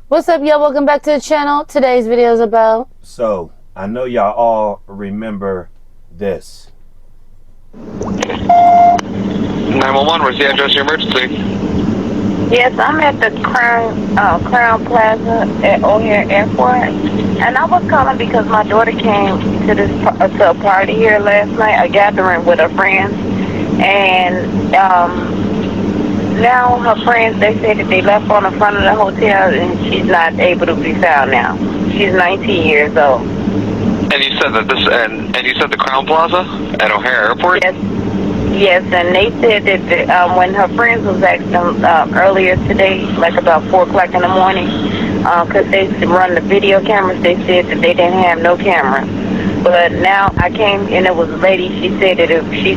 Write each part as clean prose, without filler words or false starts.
What's up, y'all? Welcome back to the channel. Today's video is about... So, I know y'all all remember this. 911, where's the address of your emergency? Yes, I'm at the Crown Plaza at O'Hare Airport, and I was calling because my daughter came to to a party here last night, a gathering with her friends, and now her friends, they say that they left on the front of the hotel, and she's not able to be found now. She's 19 years old. And you said that and you said the Crown Plaza at O'Hare Airport? Yes, and they said that when her friends was asking earlier today, like about 4 o'clock in the morning, because they run the video cameras, they said that they didn't have no camera. But now I came and it was a lady. She said that if she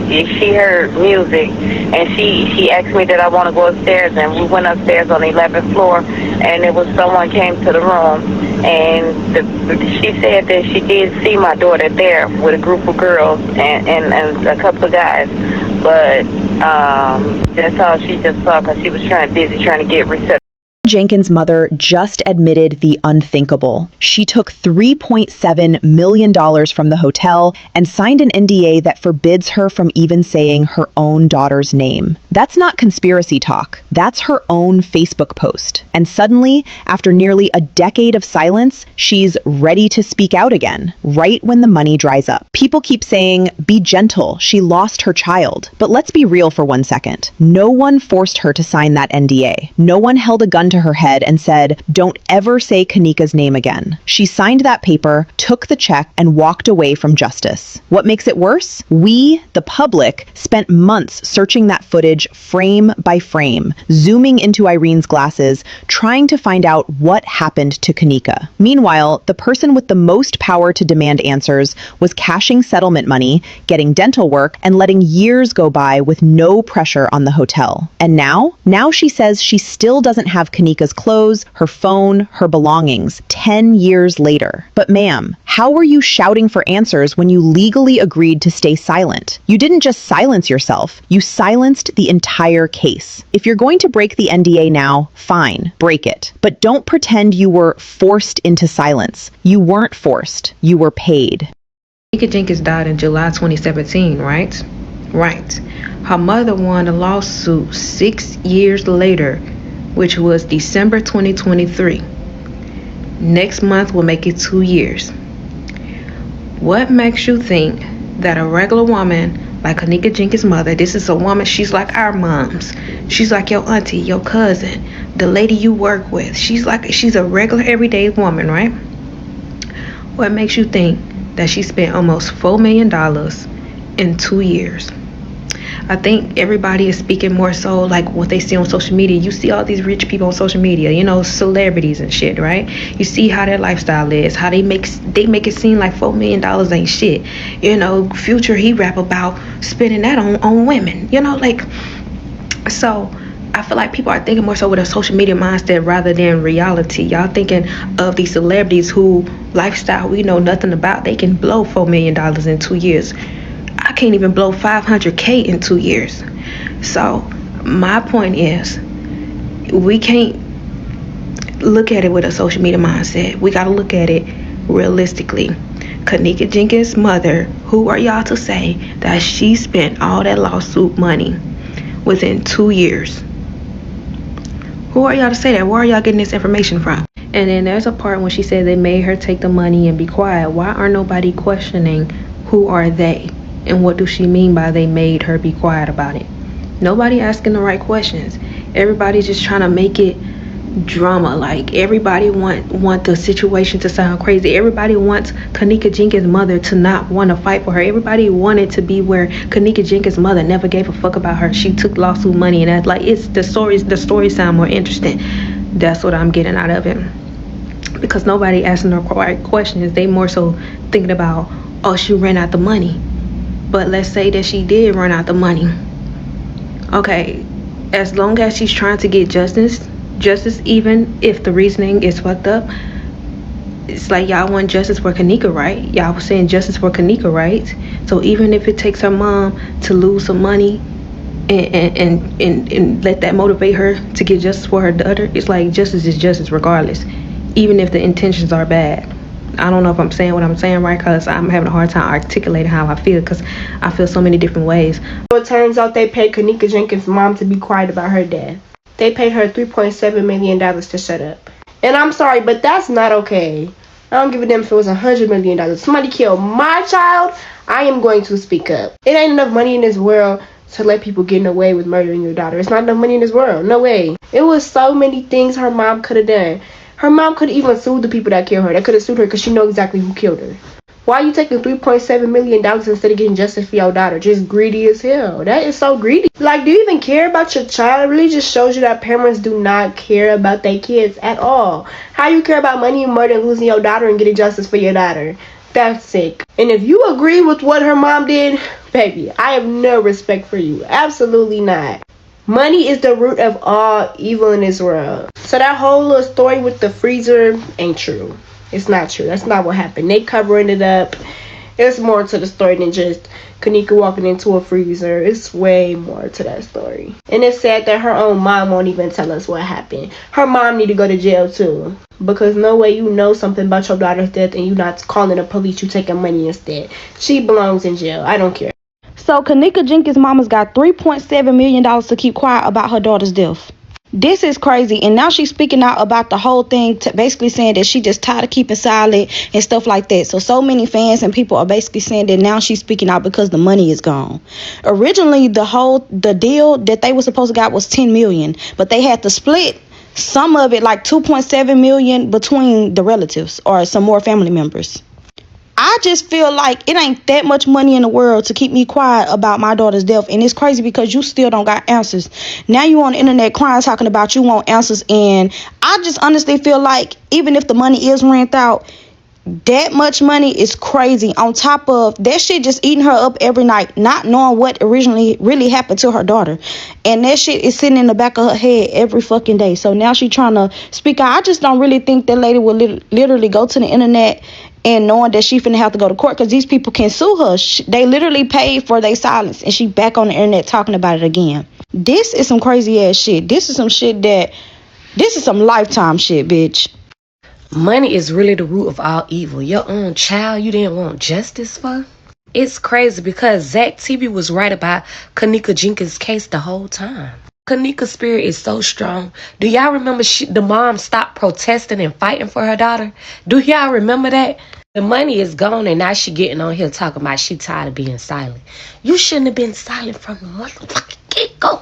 heard music, and she asked me that I want to go upstairs, and we went upstairs on the 11th floor, and it was someone came to the room, and she said that she did see my daughter there with a group of girls and a couple of guys, but that's all she just saw because she was busy trying to get reception. Jenkins' mother just admitted the unthinkable. She took $3.7 million from the hotel and signed an NDA that forbids her from even saying her own daughter's name. That's not conspiracy talk. That's her own Facebook post. And suddenly, after nearly a decade of silence, she's ready to speak out again, right when the money dries up. People keep saying, be gentle, she lost her child. But let's be real for 1 second. No one forced her to sign that NDA. No one held a gun to her head and said, don't ever say Kenneka's name again. She signed that paper, took the check, and walked away from justice. What makes it worse? We, the public, spent months searching that footage frame by frame, zooming into Irene's glasses, trying to find out what happened to Kenneka. Meanwhile, the person with the most power to demand answers was cashing settlement money, getting dental work, and letting years go by with no pressure on the hotel. And now she says she still doesn't have Kenneka's clothes, her phone, her belongings, 10 years later. But ma'am, how were you shouting for answers when you legally agreed to stay silent? You didn't just silence yourself, you silenced the entire case. If you're going to break the NDA now, fine, break it. But don't pretend you were forced into silence. You weren't forced, you were paid. Kenneka Jenkins died in July 2017, right? Right. Her mother won a lawsuit 6 years later, which was December 2023. Next month will make it 2 years. What makes you think that a regular woman like Kenneka Jenkins' mother, this is a woman, she's like our moms. She's like your auntie, your cousin, the lady you work with. She's a regular everyday woman, right? What makes you think that she spent almost $4 million in 2 years? I think everybody is speaking more so like what they see on social media. You see all these rich people on social media, you know, celebrities and shit, right? You see how their lifestyle is, how they make it seem like $4 million ain't shit. You know, Future, he rap about spending that on women, you know, like, so I feel like people are thinking more so with a social media mindset rather than reality. Y'all thinking of these celebrities who lifestyle we know nothing about, they can blow $4 million in 2 years. I can't even blow $500K in 2 years. So my point is, we can't look at it with a social media mindset. We got to look at it realistically. Kenneka Jenkins' mother, who are y'all to say that she spent all that lawsuit money within 2 years? Who are y'all to say that? Where are y'all getting this information from? And then there's a part when she said they made her take the money and be quiet. Why are nobody questioning who are they? And what does she mean by they made her be quiet about it? Nobody asking the right questions. Everybody's just trying to make it drama. Like, everybody want the situation to sound crazy. Everybody wants Kenneka Jenkins' mother to not want to fight for her. Everybody wanted to be where Kenneka Jenkins' mother never gave a fuck about her. She took lawsuit money, and that's like, it's the stories sound more interesting. That's what I'm getting out of it. Because nobody asking the right questions. They more so thinking about, oh, she ran out the money. But let's say that she did run out the money. Okay, as long as she's trying to get justice, even if the reasoning is fucked up, it's like y'all want justice for Kenneka, right? Y'all was saying justice for Kenneka, right? So even if it takes her mom to lose some money and let that motivate her to get justice for her daughter, it's like justice is justice regardless. even if the intentions are bad. I don't know if I'm saying what I'm saying right, because I'm having a hard time articulating how I feel, because I feel so many different ways. So it turns out they paid Kenneka Jenkins' mom to be quiet about her death. They paid her $3.7 million to shut up. And I'm sorry, but that's not okay. I don't give a damn if it was $100 million. Somebody killed my child, I am going to speak up. It ain't enough money in this world to let people get away with murdering your daughter. It's not enough money in this world. No way. It was so many things her mom could have done. Her mom could have even sued the people that killed her. They could have sued her because she know exactly who killed her. Why are you taking $3.7 million instead of getting justice for your daughter? Just greedy as hell. That is so greedy. Like, do you even care about your child? It really just shows you that parents do not care about their kids at all. How you care about money and murder and losing your daughter and getting justice for your daughter? That's sick. And if you agree with what her mom did, baby, I have no respect for you. Absolutely not. Money is the root of all evil in this world. So that whole little story with the freezer ain't true. It's not true. That's not what happened. They covering it up. There's more to the story than just Kenneka walking into a freezer. It's way more to that story. And it's sad that her own mom won't even tell us what happened. Her mom need to go to jail too. Because no way you know something about your daughter's death and you not calling the police, you taking money instead. She belongs in jail. I don't care. So Kenneka Jenkins' mama's got $3.7 million to keep quiet about her daughter's death. This is crazy, and now she's speaking out about the whole thing, basically saying that she just tired of keeping silent and stuff like that. So many fans and people are basically saying that now she's speaking out because the money is gone. Originally, the deal that they were supposed to get was $10 million, but they had to split some of it, like $2.7 million, between the relatives or some more family members. I just feel like it ain't that much money in the world to keep me quiet about my daughter's death. And it's crazy because you still don't got answers. Now you on the internet crying, talking about you want answers. And I just honestly feel like even if the money is rent out, that much money is crazy. On top of that shit just eating her up every night, not knowing what originally really happened to her daughter. And that shit is sitting in the back of her head every fucking day. So now she trying to speak out. I just don't really think that lady will literally go to the internet and knowing that she finna have to go to court, because these people can sue her. They literally paid for their silence, and she back on the internet talking about it again. This is some crazy ass shit. This is some Lifetime shit, bitch. Money is really the root of all evil. Your own child you didn't want justice for? It's crazy because Zach TV was right about Kenneka Jenkins' case the whole time. Kenneka's spirit is so strong. Do y'all remember the mom stopped protesting and fighting for her daughter? Do y'all remember that? The money is gone and now she getting on here talking about she tired of being silent. You shouldn't have been silent from the motherfucking get-go.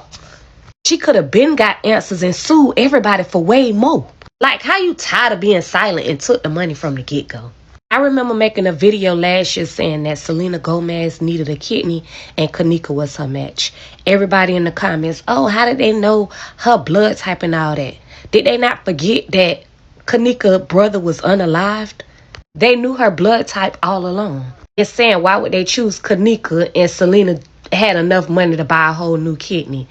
She could have been got answers and sued everybody for way more. Like, how you tired of being silent and took the money from the get-go? I remember making a video last year saying that Selena Gomez needed a kidney and Kenneka was her match. Everybody in the comments, oh, how did they know her blood type and all that? Did they not forget that Kenneka's brother was unalived? They knew her blood type all along. And saying, why would they choose Kenneka and Selena had enough money to buy a whole new kidney?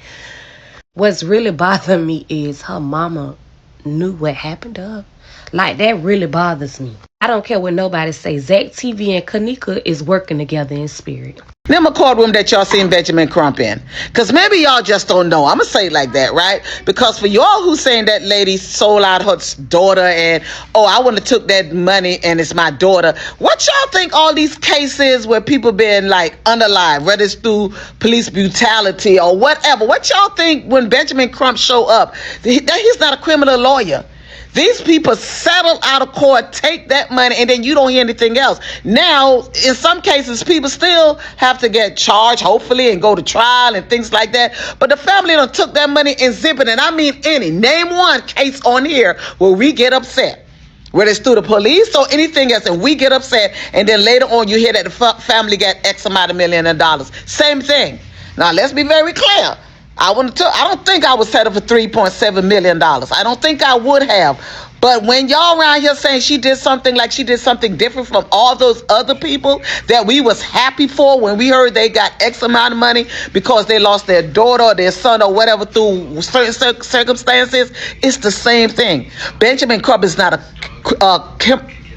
What's really bothering me is her mama knew what happened to her. Like, that really bothers me. I don't care what nobody say. Zach TV and Kenneka is working together in spirit. Them a courtroom that y'all seen Benjamin Crump in. Because maybe y'all just don't know. I'm going to say it like that, right? Because for y'all who saying that lady sold out her daughter and, oh, I wouldn't have took that money and it's my daughter. What y'all think all these cases where people been like unalive, whether it's through police brutality or whatever, what y'all think when Benjamin Crump show up? He's not a criminal lawyer. These people settle out of court, take that money, and then you don't hear anything else. Now, in some cases, people still have to get charged, hopefully, and go to trial and things like that. But the family done took that money and zip it. And I mean any. Name one case on here where we get upset. Whether it's through the police or anything else, and we get upset, and then later on you hear that the family got X amount of million of dollars. Same thing. Now, let's be very clear. I don't think I would settle for $3.7 million. I don't think I would have. But when y'all around here saying she did something different from all those other people that we was happy for when we heard they got X amount of money because they lost their daughter or their son or whatever through certain circumstances, it's the same thing. Benjamin Crump is not a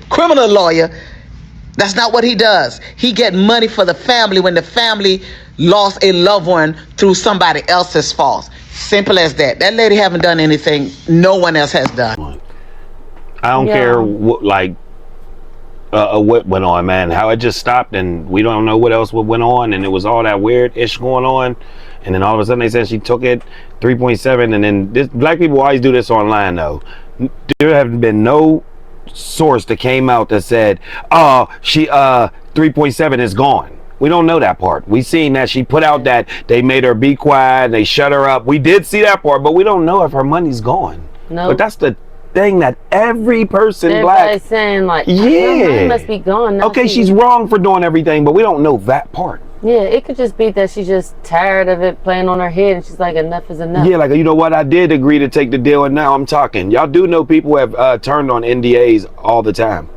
criminal lawyer. That's not what he does. He get money for the family when the family lost a loved one through somebody else's fault. Simple as that. That lady haven't done anything no one else has done. I don't care what, like, what went on, man. How it just stopped, and we don't know what else went on, and it was all that weird ish going on, and then all of a sudden they said she took it 3.7, and then black people always do this online though. There have been no source that came out that said, oh, she 3.7 is gone. We don't know that part. We seen that she put out that they made her be quiet, they shut her up. We did see that part, but we don't know if her money's gone. No. But that's the thing that every person Everybody's saying, like, yeah, money must be gone now. Okay, she's wrong for doing everything, but we don't know that part. Yeah, it could just be that she's just tired of it playing on her head, and she's like, enough is enough. Yeah, like, you know what, I did agree to take the deal, and now I'm talking. Y'all do know people have turned on NDAs all the time.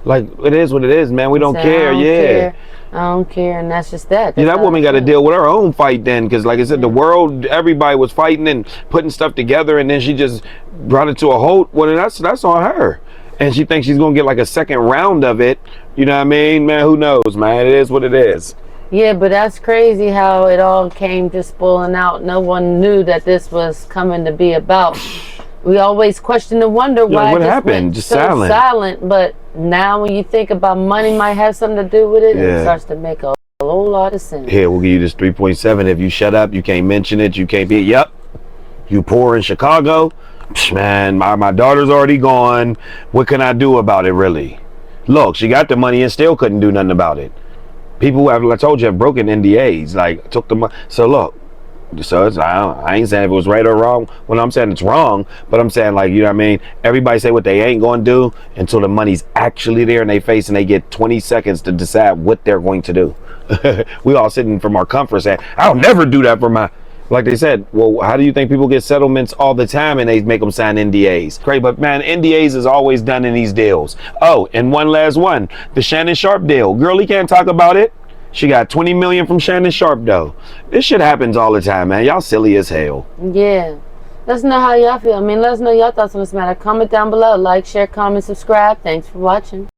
Like, it is what it is, man. We don't care. I don't care, and that's just that. That woman got to deal with her own fight then, because like I said, the world, everybody was fighting and putting stuff together, and then she just brought it to a halt. Well, that's on her, and she thinks she's gonna get like a second round of it. You know what I mean, man? Who knows, man? It is what it is. Yeah, but that's crazy how it all came just spilling out. No one knew that this was coming to be about. We always question and wonder why what happened. Just so silent. But now when you think about money might have something to do with it, it starts to make a whole lot of sense. Here, we'll give you this 3.7. If you shut up, you can't mention it. You can't be, yep, you poor in Chicago. Man, my daughter's already gone. What can I do about it, really? Look, she got the money and still couldn't do nothing about it. People who have, I told you, have broken NDAs, like took the money. So look, so it's, I ain't saying if it was right or wrong. Well, I'm saying it's wrong, but I'm saying, like, you know what I mean? Everybody say what they ain't going to do until the money's actually there in their face and they get 20 seconds to decide what they're going to do. We all sitting from our comfort saying, I'll never do that for my... Like they said, well, how do you think people get settlements all the time and they make them sign NDAs? Great, but man, NDAs is always done in these deals. Oh, and one last one, the Shannon Sharp deal. Girlie can't talk about it. She got 20 million from Shannon Sharp though. This shit happens all the time, man. Y'all silly as hell. Yeah. Let us know how y'all feel. I mean, let us know your thoughts on this matter. Comment down below. Like, share, comment, subscribe. Thanks for watching.